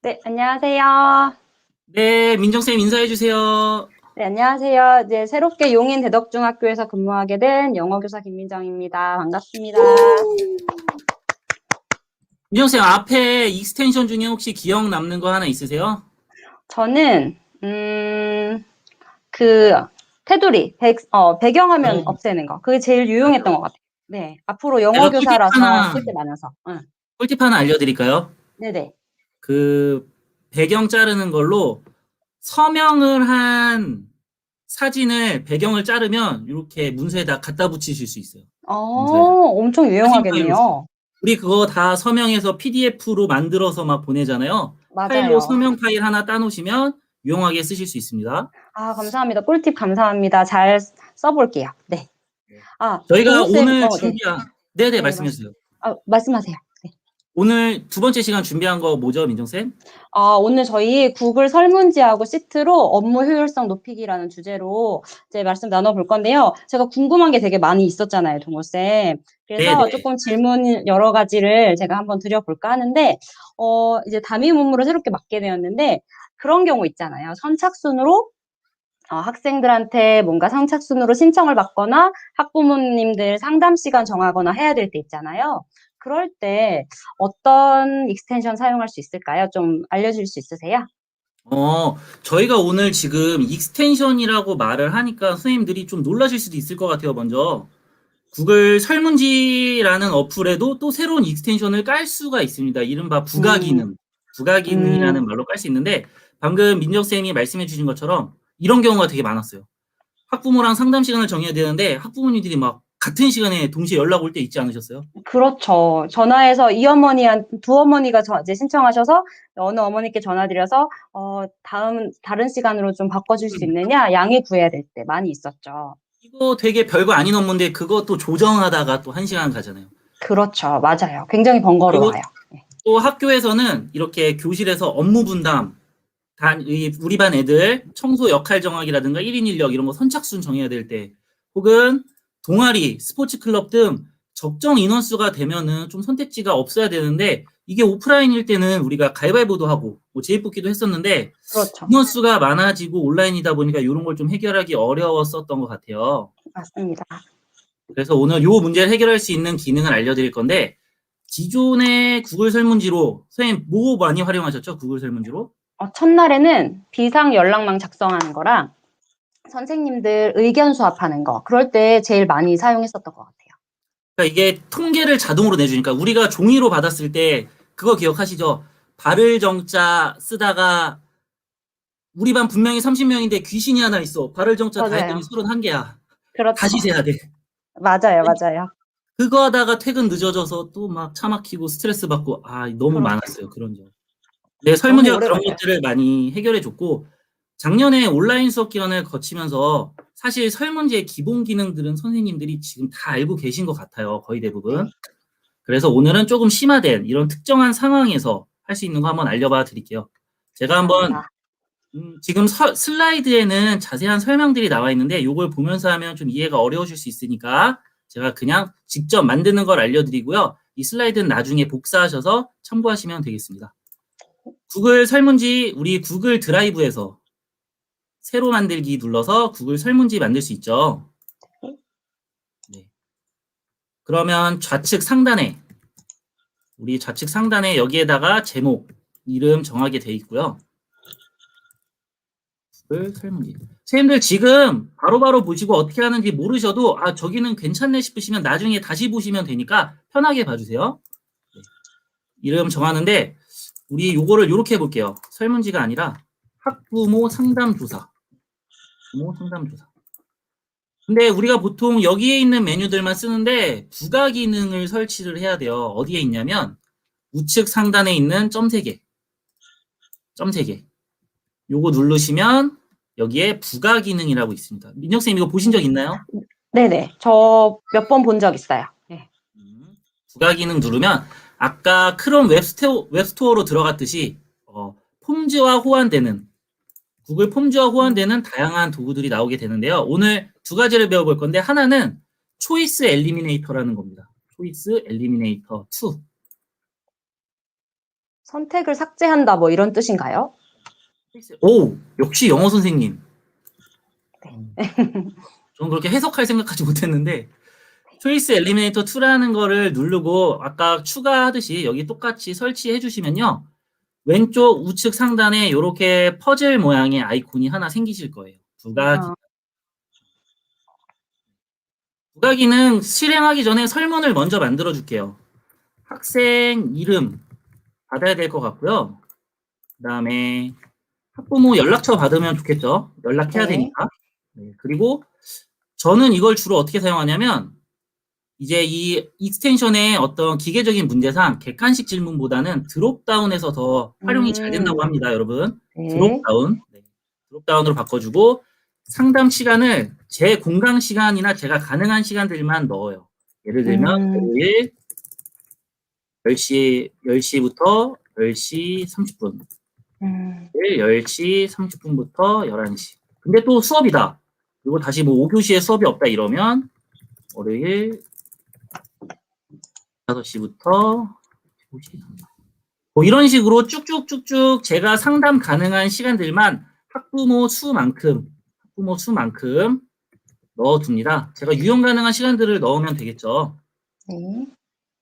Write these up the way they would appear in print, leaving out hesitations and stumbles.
네, 안녕하세요. 네, 민정쌤 인사해 주세요. 네, 안녕하세요. 이제 새롭게 용인 대덕중학교에서 근무하게 된 영어교사 김민정입니다. 반갑습니다. 민정쌤 앞에 익스텐션 중에 혹시 기억 남는 거 하나 있으세요? 저는, 그, 테두리, 배경화면 어, 없애는 거. 그게 제일 유용했던 것 맞아요. 같아요. 네, 앞으로 제가 꿀팁 영어교사라서 하나, 쓸 게 많아서. 응. 꿀팁 하나 알려드릴까요? 네네. 그 배경 자르는 걸로 서명을 한 사진을 배경을 자르면 이렇게 문서에다 갖다 붙이실 수 있어요. 문서에다. 엄청 사진 파일로서. 유용하겠네요. 우리 그거 다 서명해서 PDF로 만들어서 막 보내잖아요. 파일로 맞아요. 서명 파일 하나 따놓으시면 유용하게 쓰실 수 있습니다. 아, 감사합니다. 꿀팁 감사합니다. 잘 써볼게요. 네. 네. 아, 저희가 동호쌤, 오늘 네. 준비한, 네네, 네, 말씀해주세요. 말씀하세요. 네. 오늘 두 번째 시간 준비한 거 뭐죠, 민정쌤? 오늘 저희 구글 설문지하고 시트로 업무 효율성 높이기라는 주제로 이제 말씀 나눠볼 건데요. 제가 궁금한 게 되게 많이 있었잖아요, 동호쌤. 그래서 네네. 조금 질문 여러 가지를 제가 한번 드려볼까 하는데, 이제 담임 업무를 새롭게 맡게 되었는데, 그런 경우 있잖아요. 선착순으로 학생들한테 뭔가 선착순으로 신청을 받거나 학부모님들 상담 시간 정하거나 해야 될 때 있잖아요. 그럴 때 어떤 익스텐션 사용할 수 있을까요? 좀 알려줄 수 있으세요? 저희가 오늘 지금 익스텐션이라고 말을 하니까 선생님들이 좀 놀라실 수도 있을 것 같아요, 먼저. 구글 설문지라는 어플에도 또 새로운 익스텐션을 깔 수가 있습니다. 이른바 음, 부가기능, 부가기능이라는 음, 말로 깔 수 있는데, 방금 민정쌤이 말씀해 주신 것처럼 이런 경우가 되게 많았어요. 학부모랑 상담 시간을 정해야 되는데 학부모님들이 막 같은 시간에 동시에 연락 올 때 있지 않으셨어요? 그렇죠. 전화해서 두 어머니가 이제 신청하셔서 어느 어머니께 전화드려서, 다른 시간으로 좀 바꿔줄 수 있느냐? 양해 구해야 될 때 많이 있었죠. 이거 되게 별거 아닌 업무인데 그것도 조정하다가 또 한 시간 가잖아요. 그렇죠. 맞아요. 굉장히 그리고 번거로워요. 네. 또 학교에서는 이렇게 교실에서 업무 분담, 우리 반 애들 청소 역할 정하기라든가 1인 인력 이런 거 선착순 정해야 될 때, 혹은 동아리, 스포츠 클럽 등 적정 인원수가 되면은 좀 선택지가 없어야 되는데, 이게 오프라인일 때는 우리가 가위바위보도 하고 뭐 제비뽑기도 했었는데, 그렇죠. 인원수가 많아지고 온라인이다 보니까 이런 걸 좀 해결하기 어려웠었던 것 같아요. 맞습니다. 그래서 오늘 요 문제를 해결할 수 있는 기능을 알려드릴 건데, 기존의 구글 설문지로 선생님 뭐 많이 활용하셨죠? 구글 설문지로? 첫날에는 비상 연락망 작성하는 거랑 선생님들 의견 수합하는 거, 그럴 때 제일 많이 사용했었던 것 같아요. 그러니까 이게 통계를 자동으로 내주니까 우리가 종이로 받았을 때 그거 기억하시죠? 발을 정자 쓰다가 우리 반 분명히 30명인데 귀신이 하나 있어. 발을 정자 다 했더니 맞아요. 31개야. 다시 그렇죠. 세야 돼. 맞아요, 맞아요. 그거 하다가 퇴근 늦어져서 또 막 차 막히고 스트레스 받고 너무 그렇죠. 많았어요. 그런 점. 네, 너무 설문지가 오래 그런 걸려요. 것들을 많이 해결해 줬고, 작년에 온라인 수업 기간을 거치면서 사실 설문지의 기본 기능들은 선생님들이 지금 다 알고 계신 것 같아요. 거의 대부분. 네, 그래서 오늘은 조금 심화된 이런 특정한 상황에서 할 수 있는 거 한번 알려봐 드릴게요. 제가 한번 감사합니다. 지금 슬라이드에는 자세한 설명들이 나와 있는데 이걸 보면서 하면 좀 이해가 어려우실 수 있으니까 제가 그냥 직접 만드는 걸 알려드리고요. 이 슬라이드는 나중에 복사하셔서 참고하시면 되겠습니다. 구글 설문지 우리 구글 드라이브에서 새로 만들기 눌러서 구글 설문지 만들 수 있죠. 네. 그러면 좌측 상단에 여기에다가 제목, 이름 정하게 돼 있고요. 구글 설문지. 선생님들 지금 바로바로 보시고 어떻게 하는지 모르셔도 저기는 괜찮네 싶으시면 나중에 다시 보시면 되니까 편하게 봐주세요. 네. 이름 정하는데 우리 요거를 요렇게 해볼게요. 설문지가 아니라 학부모 상담조사. 부모 상담조사. 근데 우리가 보통 여기에 있는 메뉴들만 쓰는데 부가 기능을 설치를 해야 돼요. 어디에 있냐면 우측 상단에 있는 점 3개. 점 3개. 요거 누르시면 여기에 부가 기능이라고 있습니다. 민혁쌤 이거 보신 적 있나요? 네네. 저 몇 번 본 적 있어요. 네. 부가 기능 누르면 아까 크롬 웹스토어로 들어갔듯이 폼즈와 호환되는 구글 폼즈와 호환되는 다양한 도구들이 나오게 되는데요. 오늘 두 가지를 배워볼 건데 하나는 초이스 엘리미네이터라는 겁니다. 초이스 엘리미네이터 2. 선택을 삭제한다 뭐 이런 뜻인가요? 오, 역시 영어 선생님. 네. 저는 그렇게 해석할 생각하지 못했는데 초이스 엘리미네이터 2라는 거를 누르고 아까 추가하듯이 여기 똑같이 설치해 주시면요. 왼쪽 우측 상단에 이렇게 퍼즐 모양의 아이콘이 하나 생기실 거예요. 부가기. 아, 부가기는 실행하기 전에 설문을 먼저 만들어 줄게요. 학생 이름 받아야 될 것 같고요. 그다음에 학부모 연락처 받으면 좋겠죠. 연락해야 네. 되니까. 네, 그리고 저는 이걸 주로 어떻게 사용하냐면 이제 이 익스텐션의 어떤 기계적인 문제상 객관식 질문보다는 드롭다운에서 더 활용이 잘 된다고 합니다, 여러분. 네. 드롭다운. 네. 드롭다운으로 바꿔주고 상담 시간을 제 공강 시간이나 제가 가능한 시간들만 넣어요. 예를 들면 토요일 10시부터 10시 30분. 10시 30분부터 11시. 근데 또 수업이다. 그리고 다시 뭐 5교시에 수업이 없다 이러면 월요일 5시부터 5시. 뭐 이런 식으로 쭉쭉쭉쭉 제가 상담 가능한 시간들만 학부모 수만큼 넣어둡니다. 제가 유형 가능한 시간들을 넣으면 되겠죠. 네.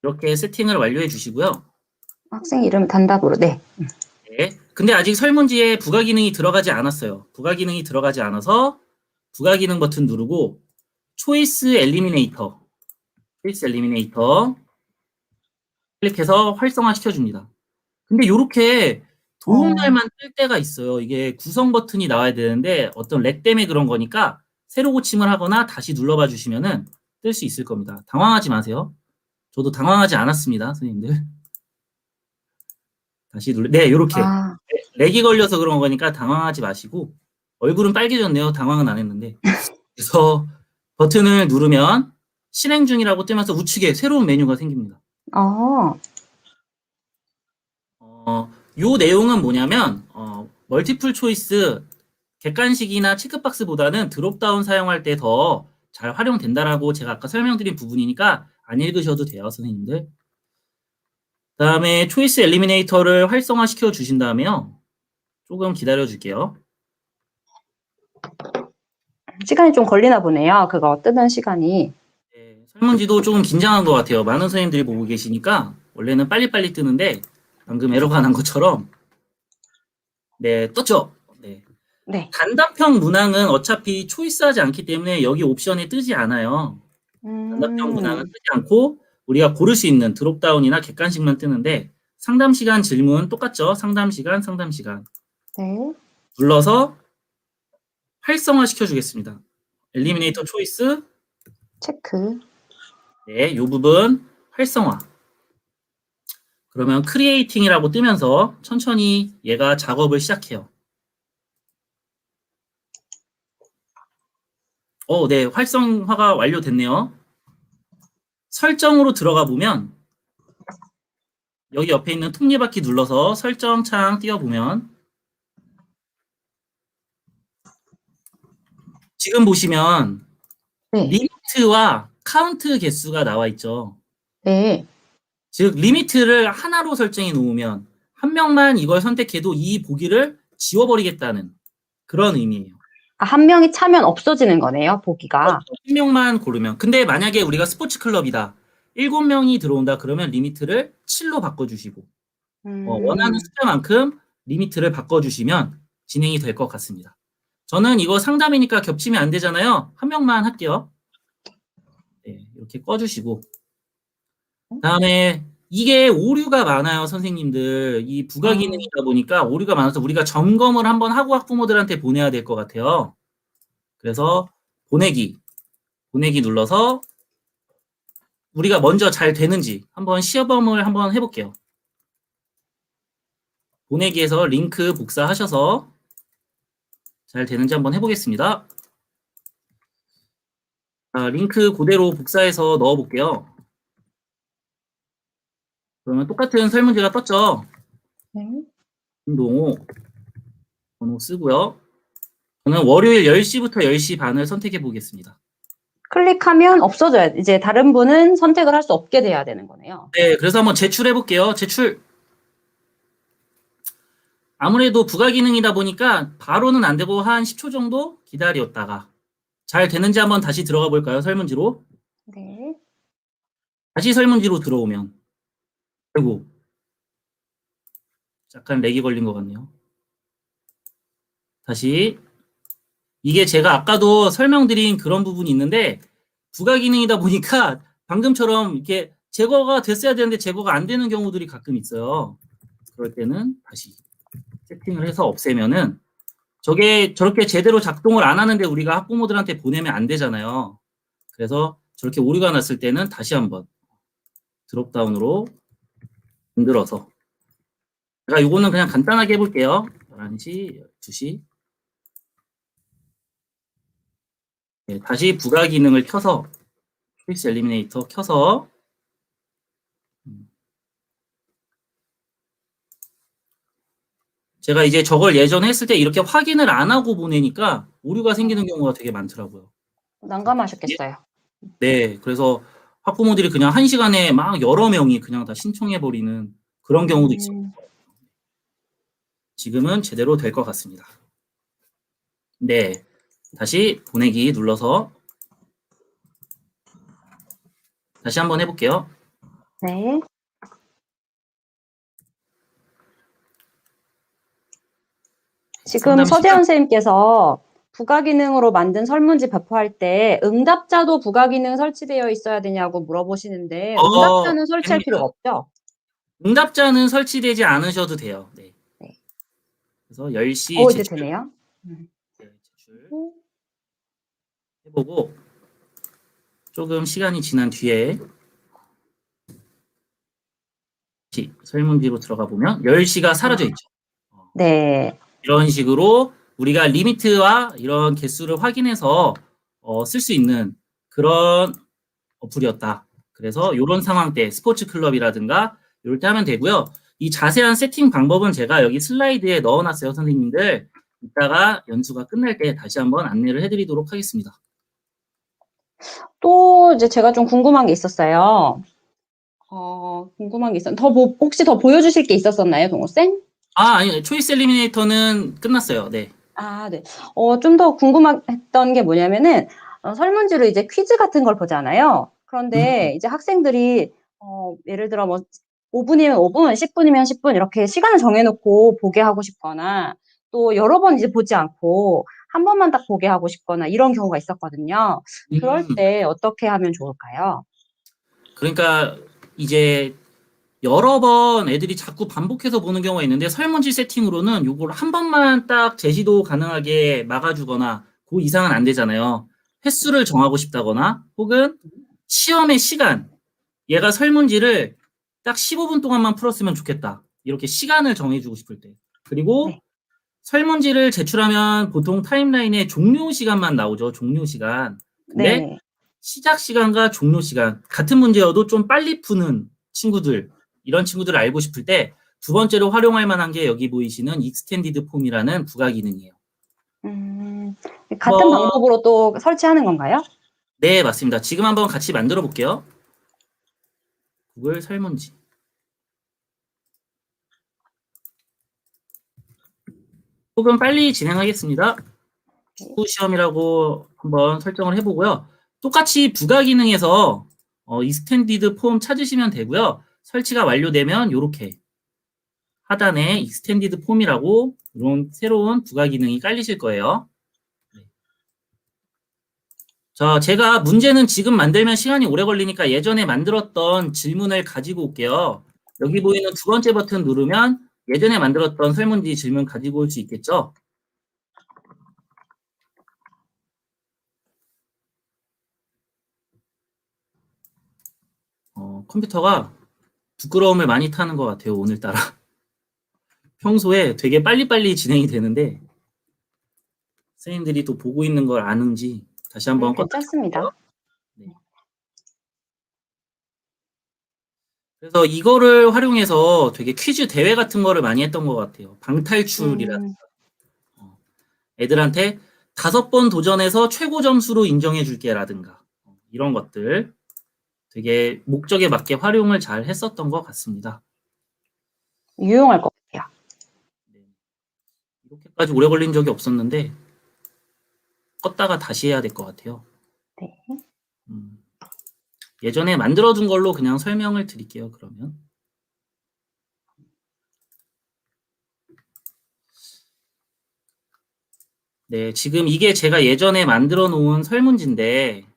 이렇게 세팅을 완료해 주시고요. 학생 이름 단답으로. 네. 네. 근데 아직 설문지에 부가 기능이 들어가지 않았어요. 부가 기능이 들어가지 않아서 부가 기능 버튼 누르고 초이스 엘리미네이터 클릭해서 활성화 시켜줍니다. 근데 이렇게 도움날만 뜰 때가 있어요. 이게 구성 버튼이 나와야 되는데 어떤 렉 때문에 그런 거니까 새로 고침을 하거나 다시 눌러봐 주시면은 뜰 수 있을 겁니다. 당황하지 마세요. 저도 당황하지 않았습니다, 선생님들. 다시 네, 요렇게. 아, 렉이 걸려서 그런 거니까 당황하지 마시고 얼굴은 빨개졌네요. 당황은 안 했는데. 그래서 버튼을 누르면 실행 중이라고 뜨면서 우측에 새로운 메뉴가 생깁니다. 어, 요 내용은 뭐냐면 멀티플 초이스 객관식이나 체크박스보다는 드롭다운 사용할 때 더 잘 활용된다라고 제가 아까 설명드린 부분이니까 안 읽으셔도 돼요, 선생님들. 그다음에 초이스 엘리미네이터를 활성화시켜 주신 다음에요. 조금 기다려 줄게요. 시간이 좀 걸리나 보네요. 그거 뜨는 시간이. 네, 설문지도 조금 긴장한 것 같아요. 많은 선생님들이 보고 계시니까 원래는 빨리빨리 뜨는데 방금 에러가 난 것처럼 네, 떴죠? 네. 네. 단답형 문항은 어차피 초이스하지 않기 때문에 여기 옵션에 뜨지 않아요. 단답형 문항은 뜨지 않고 우리가 고를 수 있는 드롭다운이나 객관식만 뜨는데 상담 시간 질문 똑같죠? 상담 시간. 네. 눌러서 활성화 시켜주겠습니다. 엘리미네이터 초이스. 체크. 네, 이 부분 활성화. 그러면 크리에이팅이라고 뜨면서 천천히 얘가 작업을 시작해요. 네, 활성화가 완료됐네요. 설정으로 들어가 보면 여기 옆에 있는 톱니바퀴 눌러서 설정 창 띄워보면 지금 보시면 네. 리미트와 카운트 개수가 나와 있죠. 네. 즉 리미트를 하나로 설정해 놓으면 한 명만 이걸 선택해도 이 보기를 지워버리겠다는 그런 의미예요. 아, 한 명이 차면 없어지는 거네요, 보기가. 한 명만 고르면. 근데 만약에 우리가 스포츠 클럽이다. 7명이 들어온다 그러면 리미트를 7로 바꿔주시고 원하는 숫자만큼 리미트를 바꿔주시면 진행이 될 것 같습니다. 저는 이거 상담이니까 겹치면 안 되잖아요. 한 명만 할게요. 네, 이렇게 꺼주시고 다음에 이게 오류가 많아요, 선생님들. 이 부가 기능이다 보니까 오류가 많아서 우리가 점검을 한번 하고 학부모들한테 보내야 될 것 같아요. 그래서 보내기 눌러서 우리가 먼저 잘 되는지 한번 시험을 한번 해볼게요. 보내기에서 링크 복사하셔서 잘 되는지 한번 해보겠습니다. 자, 링크 그대로 복사해서 넣어볼게요. 그러면 똑같은 설문지가 떴죠? 네. 운동 번호 쓰고요. 저는 월요일 10시부터 10시 반을 선택해 보겠습니다. 클릭하면 없어져요. 이제 다른 분은 선택을 할 수 없게 돼야 되는 거네요. 네, 그래서 한번 제출해 볼게요. 제출. 아무래도 부가기능이다 보니까 바로는 안 되고 한 10초 정도 기다렸다가 잘 되는지 한번 다시 들어가 볼까요? 설문지로. 네. 다시 설문지로 들어오면 아이고 약간 렉이 걸린 것 같네요. 다시 이게 제가 아까도 설명드린 그런 부분이 있는데 부가기능이다 보니까 방금처럼 이렇게 제거가 됐어야 되는데 제거가 안 되는 경우들이 가끔 있어요. 그럴 때는 다시 세팅을 해서 없애면은 저게 저렇게 제대로 작동을 안 하는데 우리가 학부모들한테 보내면 안 되잖아요. 그래서 저렇게 오류가 났을 때는 다시 한번 드롭다운으로 만들어서 제가 요거는 그냥 간단하게 해볼게요. 11시, 12시 네, 다시 부가 기능을 켜서 초이스 엘리미네이터 켜서 제가 이제 저걸 예전에 했을 때 이렇게 확인을 안 하고 보내니까 오류가 생기는 경우가 되게 많더라고요. 난감하셨겠어요. 네, 그래서 학부모들이 그냥 1시간에 막 여러 명이 그냥 다 신청해버리는 그런 경우도 있어요. 지금은 제대로 될 것 같습니다. 네, 다시 보내기 눌러서 다시 한번 해볼게요. 네. 지금 상담 서재현 시간. 선생님께서 부가기능으로 만든 설문지 배포할 때 응답자도 부가기능 설치되어 있어야 되냐고 물어보시는데 응답자는 설치할 됩니다. 필요가 없죠? 응답자는 설치되지 않으셔도 돼요. 네. 네. 그래서 10시 이제 제출, 되네요. 네, 해보고 조금 시간이 지난 뒤에 설문지로 들어가 보면 10시가 사라져 있죠. 네. 이런 식으로 우리가 리미트와 이런 개수를 확인해서 쓸 수 있는 그런 어플이었다. 그래서 이런 상황 때 스포츠 클럽이라든가 이럴 때 하면 되고요. 이 자세한 세팅 방법은 제가 여기 슬라이드에 넣어놨어요, 선생님들. 이따가 연수가 끝날 때 다시 한번 안내를 해드리도록 하겠습니다. 또 이제 제가 좀 궁금한 게 있었어요. 궁금한 게 혹시 더 보여주실 게 있었었나요, 동호쌤? 아니, 초이스 엘리미네이터는 끝났어요. 네. 네. 좀 더 궁금했던 게 뭐냐면은, 설문지로 이제 퀴즈 같은 걸 보잖아요. 그런데 이제 학생들이, 예를 들어 뭐, 5분이면 5분, 10분이면 10분, 이렇게 시간을 정해놓고 보게 하고 싶거나, 또 여러 번 이제 보지 않고, 한 번만 딱 보게 하고 싶거나, 이런 경우가 있었거든요. 그럴 음, 때 어떻게 하면 좋을까요? 그러니까 이제 여러 번 애들이 자꾸 반복해서 보는 경우가 있는데 설문지 세팅으로는 요걸 한 번만 딱 제시도 가능하게 막아주거나 그 이상은 안 되잖아요. 횟수를 정하고 싶다거나 혹은 시험의 시간 얘가 설문지를 딱 15분 동안만 풀었으면 좋겠다. 이렇게 시간을 정해주고 싶을 때. 그리고 네. 설문지를 제출하면 보통 타임라인에 종료 시간만 나오죠. 종료 시간. 근데 네. 시작 시간과 종료 시간 같은 문제여도 좀 빨리 푸는 친구들 이런 친구들을 알고 싶을 때 두 번째로 활용할 만한 게 여기 보이시는 익스텐디드 폼이라는 부가 기능이에요. 같은 한번 방법으로 또 설치하는 건가요? 네 맞습니다. 지금 한번 같이 만들어 볼게요. 구글 설문지. 조금 빨리 진행하겠습니다. 축구 시험이라고 한번 설정을 해보고요. 똑같이 부가 기능에서 익스텐디드 폼 찾으시면 되고요. 설치가 완료되면 이렇게 하단에 익스텐디드 폼이라고 이런 새로운 부가 기능이 깔리실 거예요. 자, 제가 문제는 지금 만들면 시간이 오래 걸리니까 예전에 만들었던 질문을 가지고 올게요. 여기 보이는 두 번째 버튼 누르면 예전에 만들었던 설문지 질문 가지고 올 수 있겠죠? 컴퓨터가 부끄러움을 많이 타는 것 같아요, 오늘따라. 평소에 되게 빨리빨리 진행이 되는데 선생님들이 또 보고 있는 걸 아는지 다시 한번 껐다 켤게요. 괜찮습니다. 네. 그래서 이거를 활용해서 되게 퀴즈 대회 같은 거를 많이 했던 것 같아요. 방탈출이라 음, 애들한테 5번 도전해서 최고 점수로 인정해 줄게라든가 이런 것들 되게 목적에 맞게 활용을 잘 했었던 것 같습니다. 유용할 것 같아요. 이렇게까지 오래 걸린 적이 없었는데 껐다가 다시 해야 될 것 같아요. 네. 예전에 만들어둔 걸로 그냥 설명을 드릴게요. 그러면 네, 지금 이게 제가 예전에 만들어 놓은 설문지인데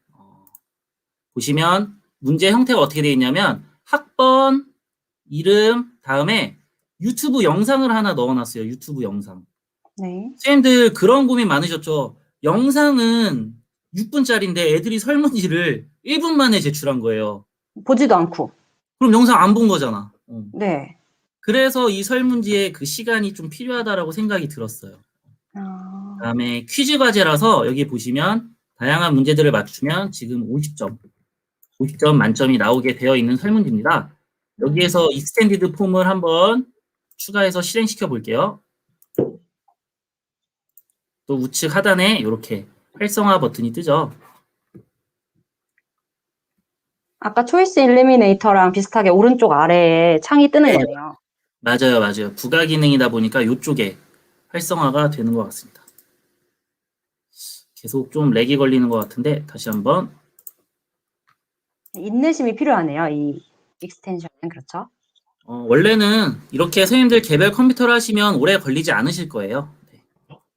보시면 문제 형태가 어떻게 되어 있냐면 학번, 이름, 다음에 유튜브 영상을 하나 넣어놨어요. 유튜브 영상. 네. 선생님들 그런 고민 많으셨죠? 영상은 6분짜리인데 애들이 설문지를 1분 만에 제출한 거예요. 보지도 않고. 그럼 영상 안 본 거잖아. 네. 그래서 이 설문지에 그 시간이 좀 필요하다라고 생각이 들었어요. 아, 그다음에 퀴즈 과제라서 여기 보시면 다양한 문제들을 맞추면 지금 50점 만점이 나오게 되어 있는 설문지입니다. 여기에서 익스텐디드 폼을 한번 추가해서 실행시켜 볼게요. 또 우측 하단에 이렇게 활성화 버튼이 뜨죠. 아까 초이스 일리미네이터랑 비슷하게 오른쪽 아래에 창이 뜨는 네. 거네요. 맞아요, 맞아요. 부가 기능이다 보니까 이쪽에 활성화가 되는 것 같습니다. 계속 좀 렉이 걸리는 것 같은데 다시 한번. 인내심이 필요하네요. 이 익스텐션은. 그렇죠? 원래는 이렇게 선생님들 개별 컴퓨터를 하시면 오래 걸리지 않으실 거예요.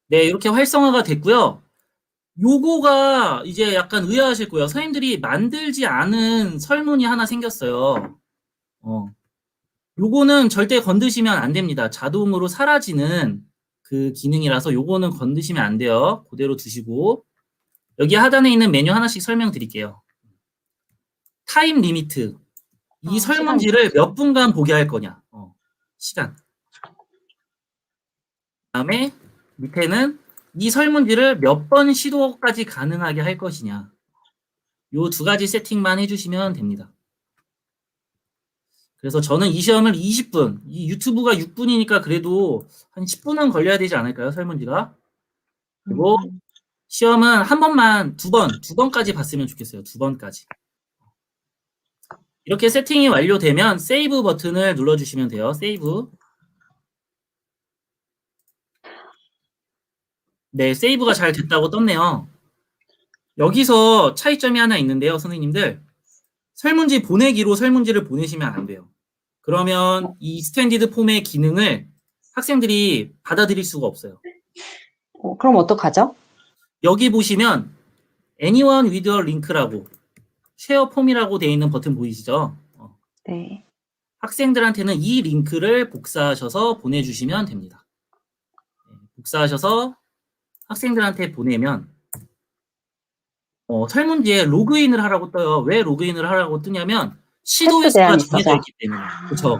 네, 이렇게 활성화가 됐고요. 요거가 이제 약간 의아하실 거예요. 선생님들이 만들지 않은 설문이 하나 생겼어요. 요거는 절대 건드시면 안 됩니다. 자동으로 사라지는 그 기능이라서 요거는 건드시면 안 돼요. 그대로 두시고 여기 하단에 있는 메뉴 하나씩 설명드릴게요. 타임 리미트. 이 설문지를 몇 분간 보게 할 거냐. 시간. 그다음에 밑에는 이 설문지를 몇 번 시도까지 가능하게 할 것이냐. 요 두 가지 세팅만 해주시면 됩니다. 그래서 저는 이 시험을 20분, 이 유튜브가 6분이니까 그래도 한 10분은 걸려야 되지 않을까요? 설문지가. 그리고 시험은 한 번만, 두 번까지 봤으면 좋겠어요. 두 번까지. 이렇게 세팅이 완료되면 세이브 버튼을 눌러주시면 돼요. 세이브. 네, 세이브가 잘 됐다고 떴네요. 여기서 차이점이 하나 있는데요, 선생님들. 설문지 보내기로 설문지를 보내시면 안 돼요. 그러면 이 스탠디드 폼의 기능을 학생들이 받아들일 수가 없어요. 그럼 어떡하죠? 여기 보시면 Anyone with a link라고 쉐어 폼이라고 되어 있는 버튼 보이시죠? 네. 학생들한테는 이 링크를 복사하셔서 보내주시면 됩니다. 복사하셔서 학생들한테 보내면 설문지에 로그인을 하라고 떠요. 왜 로그인을 하라고 뜨냐면 시도 횟수가 정해져 있기 때문에. 그렇죠.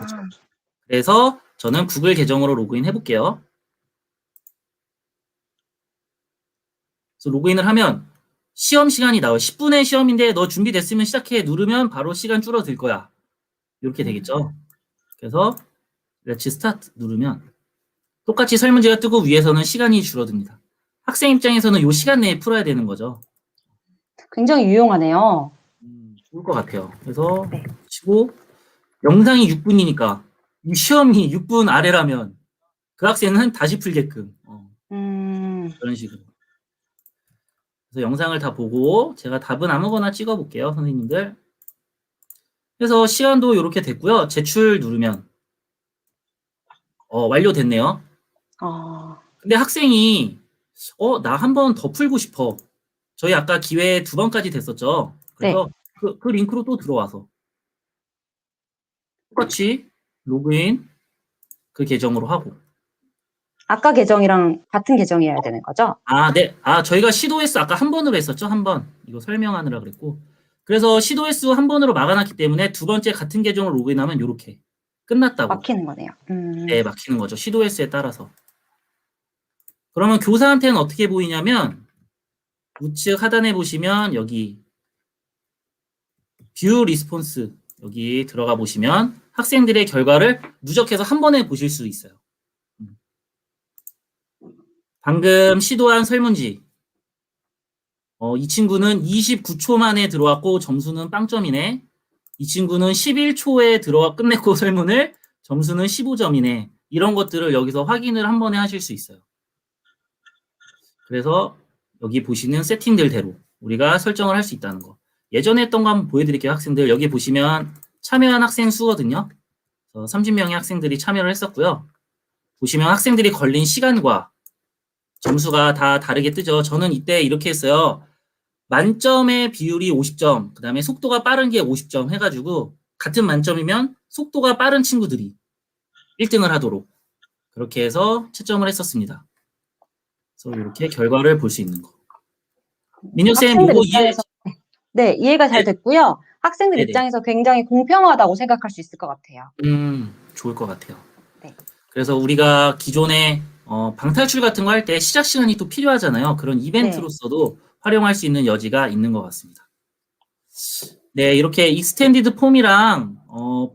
그래서 저는 구글 계정으로 로그인 해볼게요. 그래서 로그인을 하면 시험 시간이 나와요. 10분의 시험인데 너 준비됐으면 시작해 누르면 바로 시간 줄어들 거야. 이렇게 되겠죠. 그래서 Let's Start 누르면 똑같이 설문지가 뜨고 위에서는 시간이 줄어듭니다. 학생 입장에서는 이 시간 내에 풀어야 되는 거죠. 굉장히 유용하네요. 좋을 것 같아요. 그래서 치고 영상이 6분이니까 이 시험이 6분 아래라면 그 학생은 다시 풀게끔 그런 식으로. 그래서 영상을 다 보고 제가 답은 아무거나 찍어볼게요, 선생님들. 그래서 시간도 이렇게 됐고요. 제출 누르면 완료됐네요. 근데 학생이 나 한 번 더 풀고 싶어. 저희 아까 기회 2번까지 됐었죠. 그래서 그 링크로 또 들어와서 똑같이 로그인 그 계정으로 하고. 아까 계정이랑 같은 계정이어야 되는 거죠? 네. 저희가 시도 횟수 아까 한 번으로 했었죠. 한 번. 이거 설명하느라 그랬고. 그래서 시도 횟수 한 번으로 막아놨기 때문에 두 번째 같은 계정으로 로그인하면 이렇게 끝났다고. 막히는 거네요. 네, 막히는 거죠. 시도 횟수에 따라서. 그러면 교사한테는 어떻게 보이냐면 우측 하단에 보시면 여기 뷰 리스폰스 여기 들어가 보시면 학생들의 결과를 누적해서 한 번에 보실 수 있어요. 방금 시도한 설문지 이 친구는 29초 만에 들어왔고 점수는 빵점이네. 이 친구는 11초에 들어와 끝냈고 설문을 점수는 15점이네. 이런 것들을 여기서 확인을 한 번에 하실 수 있어요. 그래서 여기 보시는 세팅들대로 우리가 설정을 할 수 있다는 거. 예전에 했던 거 한번 보여드릴게요, 학생들. 여기 보시면 참여한 학생 수거든요. 30명의 학생들이 참여를 했었고요. 보시면 학생들이 걸린 시간과 점수가 다 다르게 뜨죠. 저는 이때 이렇게 했어요. 만점의 비율이 50점, 그 다음에 속도가 빠른 게 50점 해가지고 같은 만점이면 속도가 빠른 친구들이 1등을 하도록 그렇게 해서 채점을 했었습니다. 그래서 이렇게 결과를 볼 수 있는 거. 민효쌤, 학생들 이거 입장에서 네, 이해가 잘 됐고요. 학생들 네네. 입장에서 굉장히 공평하다고 생각할 수 있을 것 같아요. 좋을 것 같아요. 네. 그래서 우리가 기존에 방탈출 같은 거 할 때 시작 시간이 또 필요하잖아요. 그런 네. 이벤트로서도 활용할 수 있는 여지가 있는 것 같습니다. 네, 이렇게 익스텐디드 폼이랑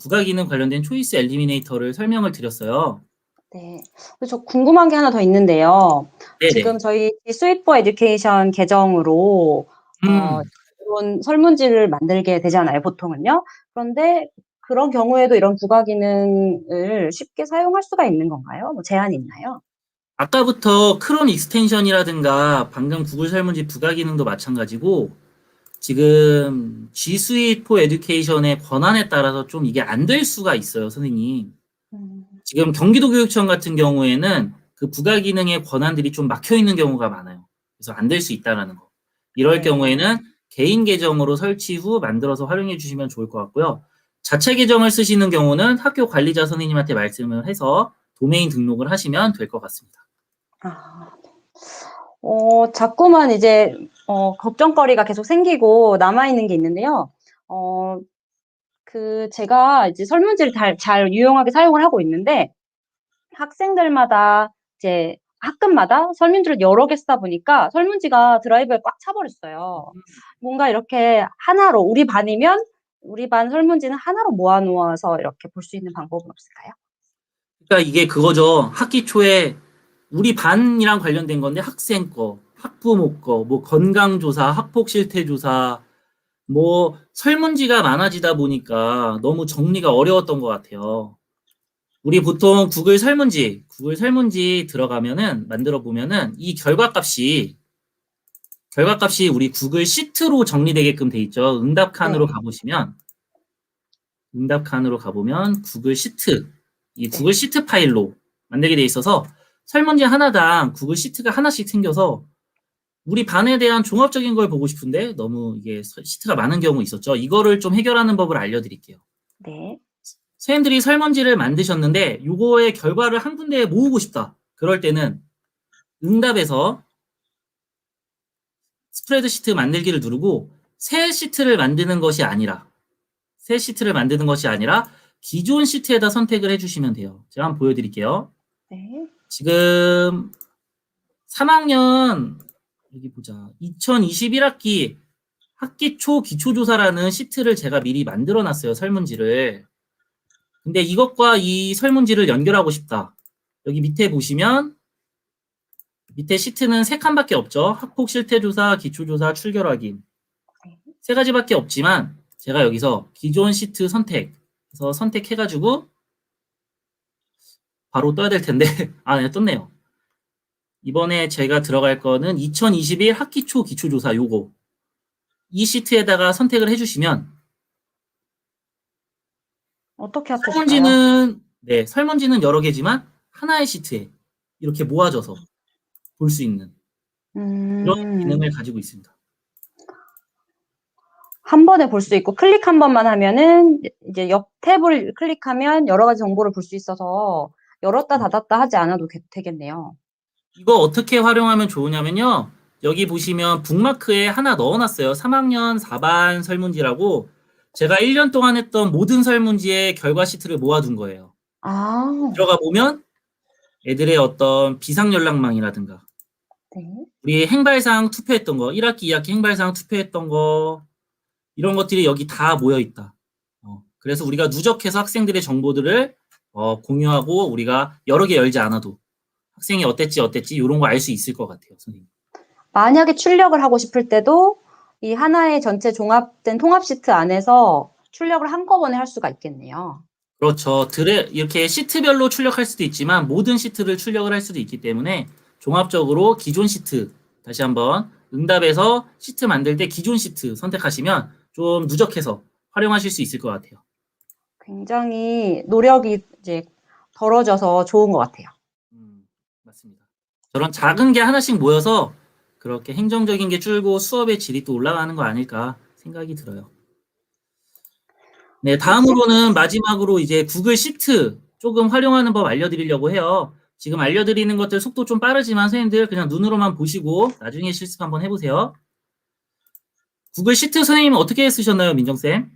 부가 기능 관련된 초이스 엘리미네이터를 설명을 드렸어요. 네. 저 궁금한 게 하나 더 있는데요. 네네. 지금 저희 스윗 포 에듀케이션 계정으로 이런 설문지를 만들게 되잖아요, 보통은요. 그런데 그런 경우에도 이런 부가 기능을 쉽게 사용할 수가 있는 건가요? 뭐 제한이 있나요? 아까부터 크롬 익스텐션이라든가 방금 구글 설문지 부가 기능도 마찬가지고 지금 G Suite for Education의 권한에 따라서 좀 이게 안 될 수가 있어요, 선생님. 지금 경기도 교육청 같은 경우에는 그 부가 기능의 권한들이 좀 막혀 있는 경우가 많아요. 그래서 안 될 수 있다라는 거. 이럴 네. 경우에는 개인 계정으로 설치 후 만들어서 활용해 주시면 좋을 것 같고요. 자체 계정을 쓰시는 경우는 학교 관리자 선생님한테 말씀을 해서 도메인 등록을 하시면 될 것 같습니다. 자꾸만 이제 걱정거리가 계속 생기고 남아있는 게 있는데요. 제가 이제 설문지를 잘 유용하게 사용을 하고 있는데 학생들마다 이제 학급마다 설문지를 여러 개 쓰다 보니까 설문지가 드라이브에 꽉 차버렸어요. 뭔가 이렇게 하나로 우리 반이면 우리 반 설문지는 하나로 모아 놓아서 이렇게 볼 수 있는 방법은 없을까요? 그러니까 이게 그거죠. 학기 초에 우리 반이랑 관련된 건데 학생 거, 학부모 거, 뭐 건강조사, 학폭 실태조사, 뭐 설문지가 많아지다 보니까 너무 정리가 어려웠던 것 같아요. 우리 보통 구글 설문지 들어가면은 만들어 보면은 이 결과값이 우리 구글 시트로 정리되게끔 돼 있죠. 응답 칸으로 네. 가보면 구글 시트, 이 네. 구글 시트 파일로 만들게 돼 있어서 설문지 하나당 구글 시트가 하나씩 생겨서 우리 반에 대한 종합적인 걸 보고 싶은데 너무 이게 시트가 많은 경우 있었죠. 이거를 좀 해결하는 법을 알려드릴게요. 네. 선생님들이 설문지를 만드셨는데 요거의 결과를 한 군데에 모으고 싶다. 그럴 때는 응답에서 스프레드시트 만들기를 누르고 새 시트를 만드는 것이 아니라 기존 시트에다 선택을 해주시면 돼요. 제가 한번 보여드릴게요. 네. 지금 3학년 여기 보자. 2021학기 학기 초 기초조사라는 시트를 제가 미리 만들어 놨어요. 설문지를. 근데 이것과 이 설문지를 연결하고 싶다. 여기 밑에 보시면 밑에 시트는 3칸밖에 없죠. 학폭 실태조사, 기초조사, 출결 확인. 3가지밖에 없지만 제가 여기서 기존 시트 선택해서 선택해가지고 바로 떠야 될 텐데 네, 떴네요. 이번에 제가 들어갈 거는 2021 학기 초 기초조사 요거 이 시트에다가 선택을 해주시면 어떻게 합쳐질까요? 설문지는 여러 개지만 하나의 시트에 이렇게 모아져서 볼 수 있는 이런 기능을 가지고 있습니다. 한 번에 볼 수 있고 클릭 한 번만 하면은 이제 옆 탭을 클릭하면 여러 가지 정보를 볼 수 있어서 열었다 닫았다 하지 않아도 되겠네요. 이거 어떻게 활용하면 좋으냐면요. 여기 보시면 북마크에 하나 넣어놨어요. 3학년 4반 설문지라고 제가 1년 동안 했던 모든 설문지의 결과 시트를 모아둔 거예요. 들어가 보면 애들의 어떤 비상연락망이라든가 네. 우리 행발상 투표했던 거 1학기, 2학기 행발상 투표했던 거 이런 것들이 여기 다 모여있다. 그래서 우리가 누적해서 학생들의 정보들을 공유하고 우리가 여러 개 열지 않아도 학생이 어땠지 이런 거 알 수 있을 것 같아요. 선생님. 만약에 출력을 하고 싶을 때도 이 하나의 전체 종합된 통합 시트 안에서 출력을 한꺼번에 할 수가 있겠네요. 그렇죠. 이렇게 시트별로 출력할 수도 있지만 모든 시트를 출력을 할 수도 있기 때문에 종합적으로 기존 시트 다시 한번 응답에서 시트 만들 때 기존 시트 선택하시면 좀 누적해서 활용하실 수 있을 것 같아요. 굉장히 노력이 이제 덜어져서 좋은 것 같아요. 맞습니다. 저런 작은 게 하나씩 모여서 그렇게 행정적인 게 줄고 수업의 질이 또 올라가는 거 아닐까 생각이 들어요. 네, 다음으로는 마지막으로 이제 구글 시트 조금 활용하는 법 알려드리려고 해요. 지금 알려드리는 것들 속도 좀 빠르지만 선생님들 그냥 눈으로만 보시고 나중에 실습 한번 해보세요. 구글 시트 선생님은 어떻게 쓰셨나요, 민정쌤?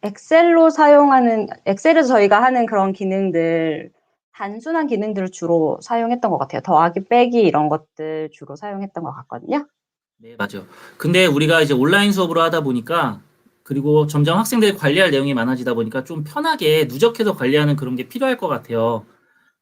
엑셀로 사용하는, 엑셀에서 저희가 하는 그런 기능들, 단순한 기능들을 주로 사용했던 것 같아요. 더하기, 빼기 이런 것들 주로 사용했던 것 같거든요. 네, 맞아요. 근데 우리가 이제 온라인 수업으로 하다 보니까 그리고 점점 학생들이 관리할 내용이 많아지다 보니까 좀 편하게 누적해서 관리하는 그런 게 필요할 것 같아요.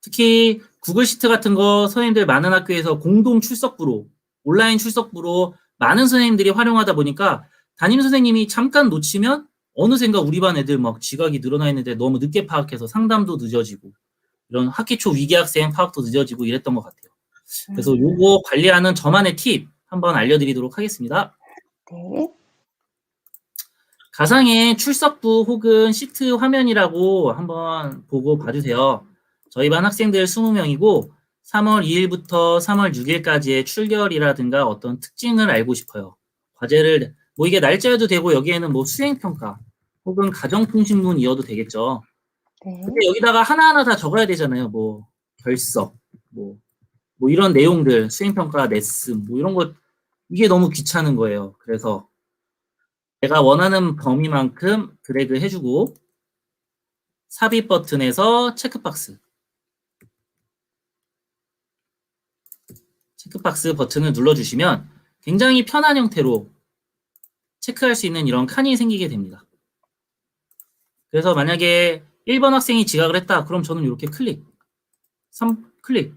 특히 구글 시트 같은 거 선생님들 많은 학교에서 공동 출석부로 온라인 출석부로 많은 선생님들이 활용하다 보니까 담임 선생님이 잠깐 놓치면 어느샌가 우리 반 애들 막 지각이 늘어나 있는데 너무 늦게 파악해서 상담도 늦어지고 이런 학기 초 위기 학생 파악도 늦어지고 이랬던 것 같아요. 그래서 요거 관리하는 저만의 팁 한번 알려드리도록 하겠습니다. 네. 가상의 출석부 혹은 시트 화면이라고 한번 보고 봐주세요. 저희 반 학생들 20명이고 3월 2일부터 3월 6일까지의 출결이라든가 어떤 특징을 알고 싶어요. 과제를 뭐 이게 날짜여도 되고 여기에는 뭐 수행평가 혹은 가정통신문 이어도 되겠죠. 네. 근데 여기다가 하나하나 다 적어야 되잖아요. 뭐 결석, 뭐 이런 내용들, 수행평가, 레슨, 뭐 이런 거 이게 너무 귀찮은 거예요. 그래서 내가 원하는 범위만큼 드래그 해주고 삽입 버튼에서 체크박스 버튼을 눌러주시면 굉장히 편한 형태로 체크할 수 있는 이런 칸이 생기게 됩니다. 그래서 만약에 1번 학생이 지각을 했다. 그럼 저는 이렇게 클릭, 클릭,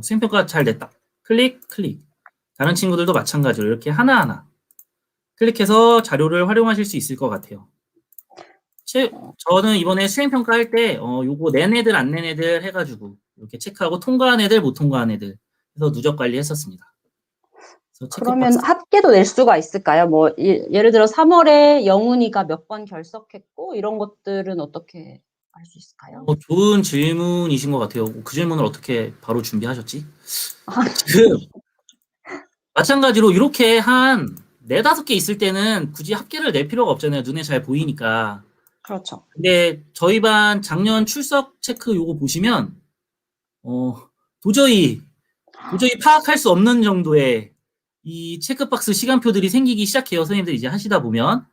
수행평가 잘 됐다. 클릭, 클릭. 다른 친구들도 마찬가지로 이렇게 하나하나 클릭해서 자료를 활용하실 수 있을 것 같아요. 저는 이번에 수행평가 할 때 요거 낸 애들 안 낸 애들 해가지고 이렇게 체크하고 통과한 애들 못 통과한 애들 해서 누적 관리했었습니다. 그러면 합계도 낼 수가 있을까요? 뭐 예를 들어 3월에 영훈이가 몇 번 결석했고 이런 것들은 어떻게 알 수 있을까요? 좋은 질문이신 것 같아요. 그 질문을 어떻게 바로 준비하셨지? 지금 마찬가지로 이렇게 한 4-5개 있을 때는 굳이 합계를 낼 필요가 없잖아요. 눈에 잘 보이니까. 그렇죠. 근데 저희 반 작년 출석 체크 요거 보시면 도저히 파악할 수 없는 정도의 이 체크박스 시간표들이 생기기 시작해요. 선생님들 이제 하시다 보면.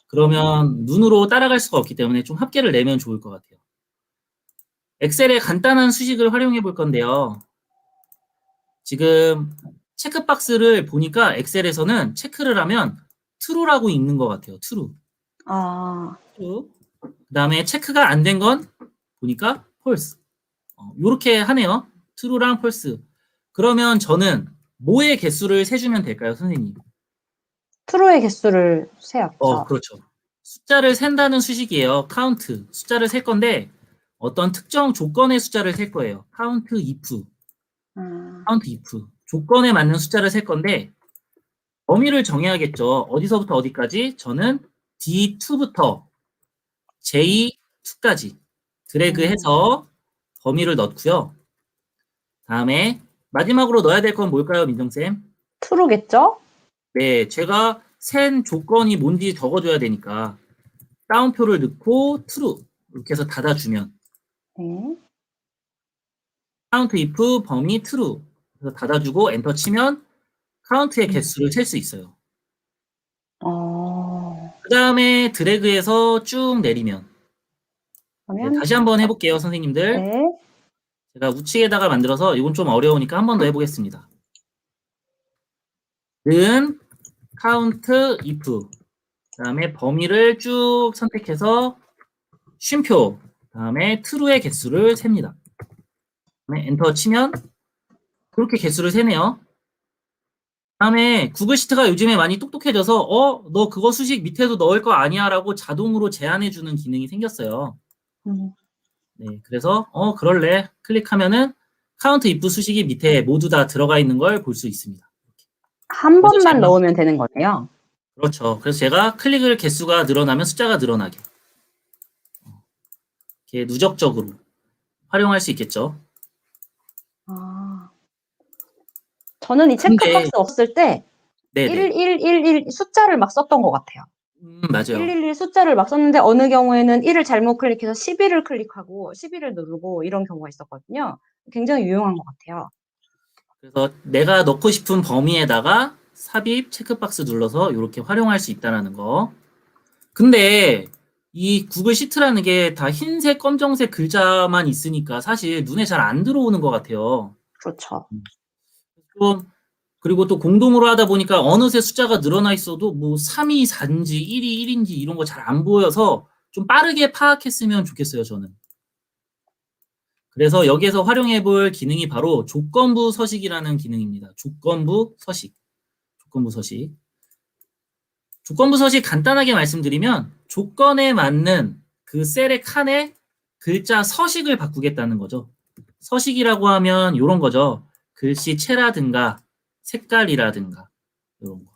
그러면 눈으로 따라갈 수가 없기 때문에 좀 합계를 내면 좋을 것 같아요. 엑셀의 간단한 수식을 활용해 볼 건데요. 지금 체크박스를 보니까 엑셀에서는 체크를 하면 true라고 있는 것 같아요. true. true. 그 다음에 체크가 안 된 건 보니까 false. 요렇게 하네요. true랑 false. 그러면 저는 뭐의 개수를 세주면 될까요, 선생님? true의 개수를 세야죠. 그렇죠. 숫자를 센다는 수식이에요. count. 숫자를 셀 건데 어떤 특정 조건의 숫자를 셀 거예요. count if. count if. 조건에 맞는 숫자를 셀 건데 범위를 정해야겠죠. 어디서부터 어디까지? 저는 D2부터 J2까지 드래그해서 범위를 넣고요. 다음에 마지막으로 넣어야 될 건 뭘까요, 민정쌤? true겠죠? 네, 제가 센 조건이 뭔지 적어줘야 되니까 따옴표를 넣고 true 이렇게 해서 닫아주면 count if 범위 true 그래서 닫아주고 엔터 치면 카운트의 개수를 셀 수 있어요. 그 다음에 드래그해서 쭉 내리면 네, 다시 한번 해볼게요, 선생님들. 네. 제가 우측에다가 만들어서 이건 좀 어려우니까 한 번 더 해보겠습니다. 는 count if 그 다음에 범위를 쭉 선택해서 쉼표 그 다음에 true의 개수를 셉니다. 그다음에 엔터 치면 그렇게 개수를 세네요. 다음에 구글 시트가 요즘에 많이 똑똑해져서 너 그거 수식 밑에도 넣을 거 아니야 라고 자동으로 제안해주는 기능이 생겼어요. 네, 그래서 그럴래 클릭하면은 카운트 if 수식이 밑에 모두 다 들어가 있는 걸 볼 수 있습니다. 한 그래서 번만 제가- 넣으면 되는 거네요. 그렇죠. 그래서 제가 클릭을 개수가 늘어나면 숫자가 늘어나게 이렇게 누적적으로 활용할 수 있겠죠. 아, 저는 이 근데- 체크박스 없을 때 네네. 1111 숫자를 막 썼던 것 같아요. 맞아요. 111 숫자를 막 썼는데 어느 경우에는 1을 잘못 클릭해서 11을 클릭하고 11을 누르고 이런 경우가 있었거든요. 굉장히 유용한 것 같아요. 그래서 내가 넣고 싶은 범위에다가 삽입 체크박스 눌러서 이렇게 활용할 수 있다는 거. 근데 이 구글 시트라는 게 다 흰색, 검정색 글자만 있으니까 사실 눈에 잘 안 들어오는 것 같아요. 그렇죠. 좀 그리고 또 공동으로 하다 보니까 어느새 숫자가 늘어나 있어도 뭐 3이 4인지 1이 1인지 이런 거 잘 안 보여서 좀 빠르게 파악했으면 좋겠어요, 저는. 그래서 여기에서 활용해 볼 기능이 바로 조건부 서식이라는 기능입니다. 조건부 서식. 조건부 서식. 조건부 서식 간단하게 말씀드리면 조건에 맞는 그 셀의 칸에 글자 서식을 바꾸겠다는 거죠. 서식이라고 하면 이런 거죠. 글씨체라든가 색깔이라든가 이런 거.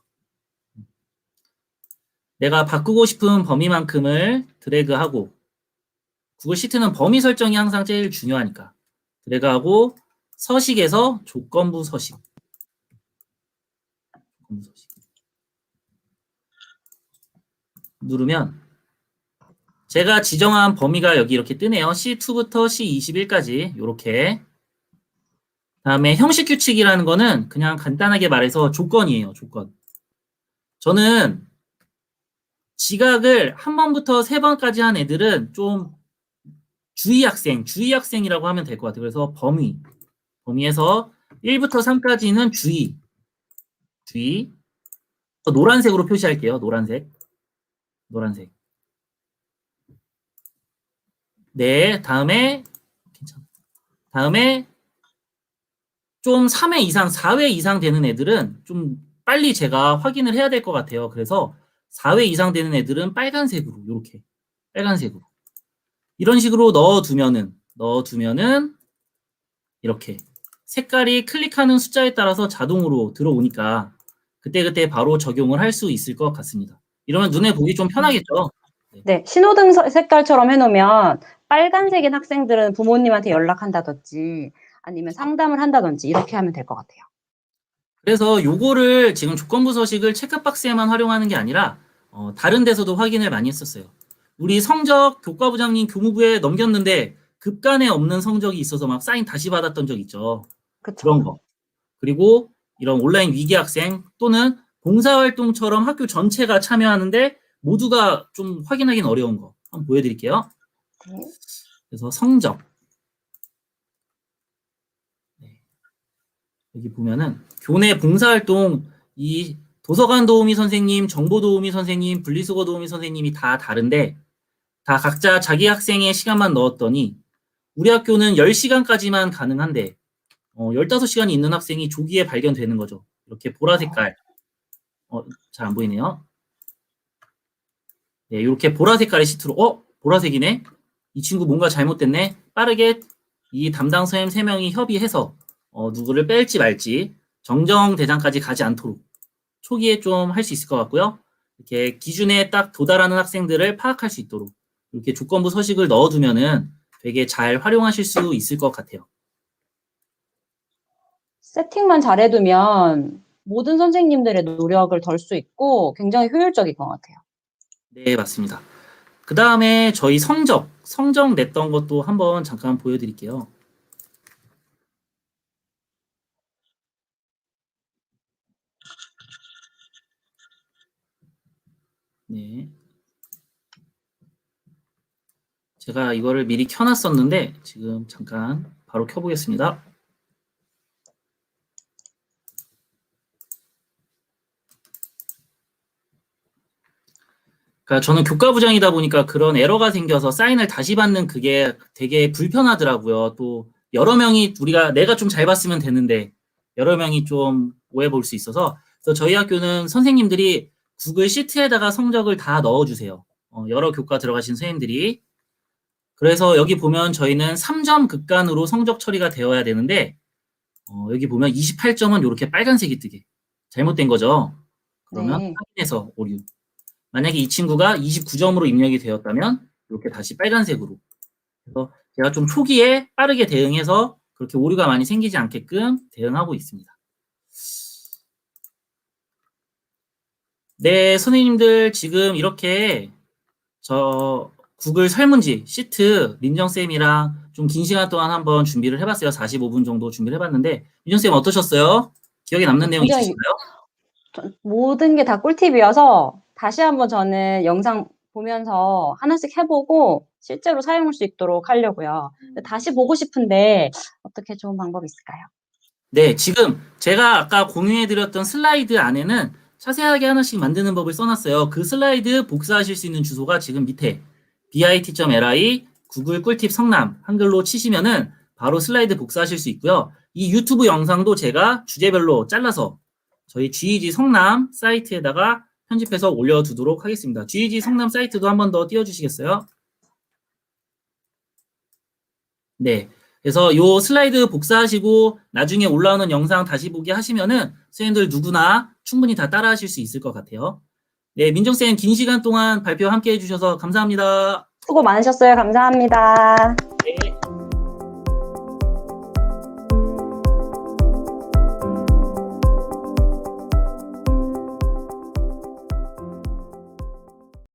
내가 바꾸고 싶은 범위만큼을 드래그하고 구글 시트는 범위 설정이 항상 제일 중요하니까 드래그하고 서식에서 조건부 서식. 조건부 서식. 누르면 제가 지정한 범위가 여기 이렇게 뜨네요. C2부터 C21까지 이렇게. 다음에 형식 규칙이라는 거는 그냥 간단하게 말해서 조건이에요. 조건. 저는 지각을 한 번부터 세 번까지 한 애들은 좀 주의 학생이라고 하면 될 것 같아요. 그래서 범위에서 1부터 3까지는 주의. 노란색으로 표시할게요. 노란색. 네, 다음에 좀 3회 이상, 4회 이상 되는 애들은 좀 빨리 제가 확인을 해야 될 것 같아요. 그래서 4회 이상 되는 애들은 빨간색으로 이렇게 빨간색으로 이런 식으로 넣어두면은 이렇게 색깔이 클릭하는 숫자에 따라서 자동으로 들어오니까 그때그때 바로 적용을 할 수 있을 것 같습니다. 이러면 눈에 보기 좀 편하겠죠? 네, 신호등 색깔처럼 해놓으면 빨간색인 학생들은 부모님한테 연락한다든지 아니면 상담을 한다든지 이렇게 하면 될 것 같아요. 그래서 요거를 지금 조건부 서식을 체크박스에만 활용하는 게 아니라 다른 데서도 확인을 많이 했었어요. 우리 성적 교과부장님 교무부에 넘겼는데 급간에 없는 성적이 있어서 막 사인 다시 받았던 적 있죠. 그쵸. 그런 거. 그리고 이런 온라인 위기 학생 또는 봉사활동처럼 학교 전체가 참여하는데 모두가 좀 확인하기는 어려운 거 한번 보여드릴게요. 네. 그래서 성적. 네. 여기 보면은 교내 봉사활동 이 도서관 도우미 선생님, 정보 도우미 선생님, 분리수거 도우미 선생님이 다 다른데 다 각자 자기 학생의 시간만 넣었더니 우리 학교는 10시간까지만 가능한데 15시간이 있는 학생이 조기에 발견되는 거죠. 이렇게 보라 색깔. 잘 안 보이네요. 네, 이렇게 보라 색깔의 시트로 보라색이네. 이 친구 뭔가 잘못됐네. 빠르게 이 담당 선생님 3명이 협의해서 누구를 뺄지 말지 정정대장까지 가지 않도록 초기에 좀 할 수 있을 것 같고요. 이렇게 기준에 딱 도달하는 학생들을 파악할 수 있도록 이렇게 조건부 서식을 넣어두면은 되게 잘 활용하실 수 있을 것 같아요. 세팅만 잘해두면 모든 선생님들의 노력을 덜 수 있고 굉장히 효율적인 것 같아요. 네, 맞습니다. 그 다음에 저희 성적 냈던 것도 한번 잠깐 보여드릴게요. 네. 제가 이거를 미리 켜놨었는데 지금 잠깐 바로 켜보겠습니다. 그러니까 저는 교과부장이다 보니까 그런 에러가 생겨서 사인을 다시 받는 그게 되게 불편하더라고요. 또 여러 명이 내가 좀 잘 봤으면 되는데 여러 명이 좀 오해 볼 수 있어서 그래서 저희 학교는 선생님들이 구글 시트에다가 성적을 다 넣어주세요. 여러 교과 들어가신 선생님들이 그래서 여기 보면 저희는 3점 극간으로 성적 처리가 되어야 되는데 여기 보면 28점은 이렇게 빨간색이 뜨게 잘못된 거죠. 그러면 네. 확인해서 오류. 만약에 이 친구가 29점으로 입력이 되었다면 이렇게 다시 빨간색으로. 그래서 제가 좀 초기에 빠르게 대응해서 그렇게 오류가 많이 생기지 않게끔 대응하고 있습니다. 네, 선생님들 지금 이렇게 저 구글 설문지 시트 민정쌤이랑 좀 긴 시간 동안 한번 준비를 해봤어요. 45분 정도 준비를 해봤는데 민정쌤 어떠셨어요? 기억에 남는 내용 굉장히 있으신가요? 모든 게 다 꿀팁이어서 다시 한번 저는 영상 보면서 하나씩 해보고 실제로 사용할 수 있도록 하려고요. 다시 보고 싶은데 어떻게 좋은 방법이 있을까요? 네, 지금 제가 아까 공유해드렸던 슬라이드 안에는 자세하게 하나씩 만드는 법을 써놨어요. 그 슬라이드 복사하실 수 있는 주소가 지금 밑에 bit.li 구글 꿀팁 성남 한글로 치시면은 바로 슬라이드 복사하실 수 있고요. 이 유튜브 영상도 제가 주제별로 잘라서 저희 GEG 성남 사이트에다가 편집해서 올려두도록 하겠습니다. GEG 성남 사이트도 한 번 더 띄워주시겠어요? 네. 그래서 요 슬라이드 복사하시고 나중에 올라오는 영상 다시 보기 하시면은 선생님들 누구나 충분히 다 따라 하실 수 있을 것 같아요. 네, 민정쌤 긴 시간 동안 발표 함께 해주셔서 감사합니다. 수고 많으셨어요. 감사합니다.